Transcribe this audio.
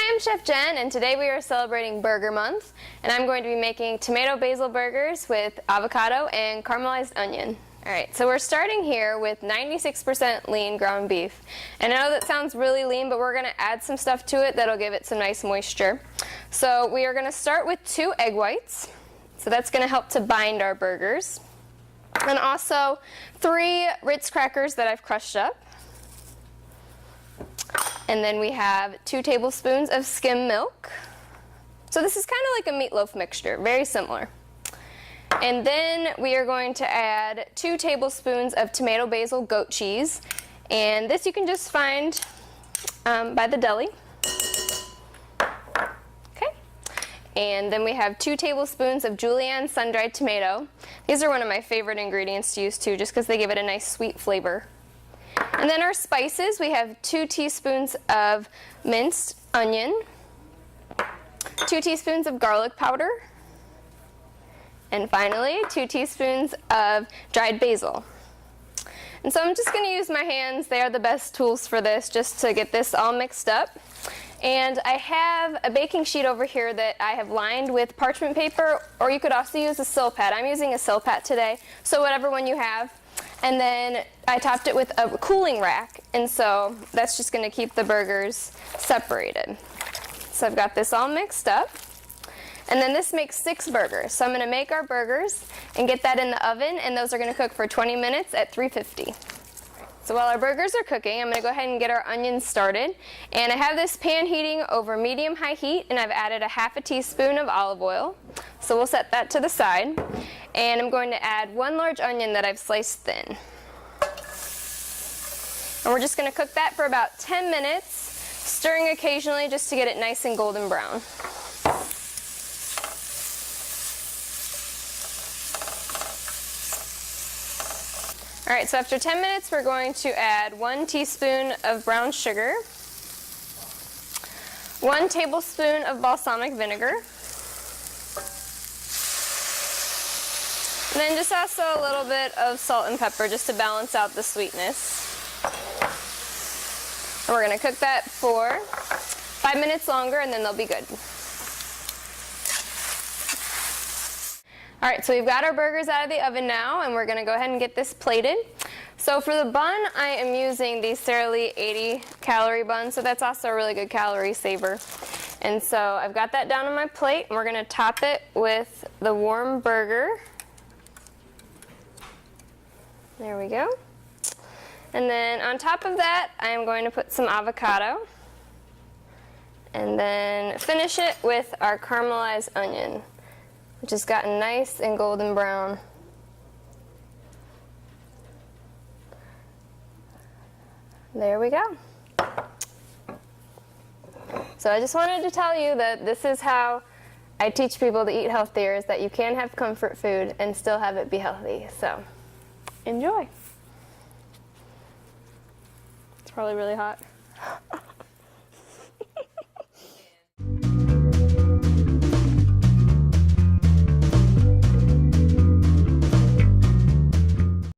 Hi, I'm Chef Jen, and today we are celebrating Burger Month, and I'm going to be making tomato basil burgers with avocado and caramelized onion. Alright, so we're starting here with 96% lean ground beef. And I know that sounds really lean, but we're going to add some stuff to it that'll give it some nice moisture. So we are going to start with 2 egg whites. So that's going to help to bind our burgers. And also 3 Ritz crackers that I've crushed up. And then we have 2 tablespoons of skim milk. So this is kind of like a meatloaf mixture, very similar. And then we are going to add 2 tablespoons of tomato basil goat cheese. And this you can just find by the deli. Okay. And then we have 2 tablespoons of julienne sun-dried tomato. These are one of my favorite ingredients to use too, just because they give it a nice sweet flavor. And then our spices, we have 2 teaspoons of minced onion, 2 teaspoons of garlic powder, and finally 2 teaspoons of dried basil. And so I'm just going to use my hands. They are the best tools for this, just to get this all mixed up. And I have a baking sheet over here that I have lined with parchment paper, or you could also use a Silpat. I'm using a Silpat today, so whatever one you have. And then I topped it with a cooling rack, and so that's just going to keep the burgers separated. So I've got this all mixed up. And then this makes 6 burgers. So I'm going to make our burgers and get that in the oven, and those are going to cook for 20 minutes at 350. So while our burgers are cooking, I'm going to go ahead and get our onions started. And I have this pan heating over medium-high heat, and I've added a half a teaspoon of olive oil. So we'll set that to the side. And I'm going to add 1 large onion that I've sliced thin. And we're just going to cook that for about 10 minutes, stirring occasionally just to get it nice and golden brown. Alright, so after 10 minutes we're going to add 1 teaspoon of brown sugar, 1 tablespoon of balsamic vinegar, and then just also a little bit of salt and pepper just to balance out the sweetness. And we're going to cook that for 5 minutes longer, and then they'll be good. Alright, so we've got our burgers out of the oven now, and we're going to go ahead and get this plated. So for the bun, I am using the Sara Lee 80-calorie bun, so that's also a really good calorie saver. And so I've got that down on my plate, and we're going to top it with the warm burger. There we go. And then on top of that, I am going to put some avocado. And then finish it with our caramelized onion, which has gotten nice and golden brown. There we go. So I just wanted to tell you that this is how I teach people to eat healthier, is that you can have comfort food and still have it be healthy. So enjoy. It's probably really hot.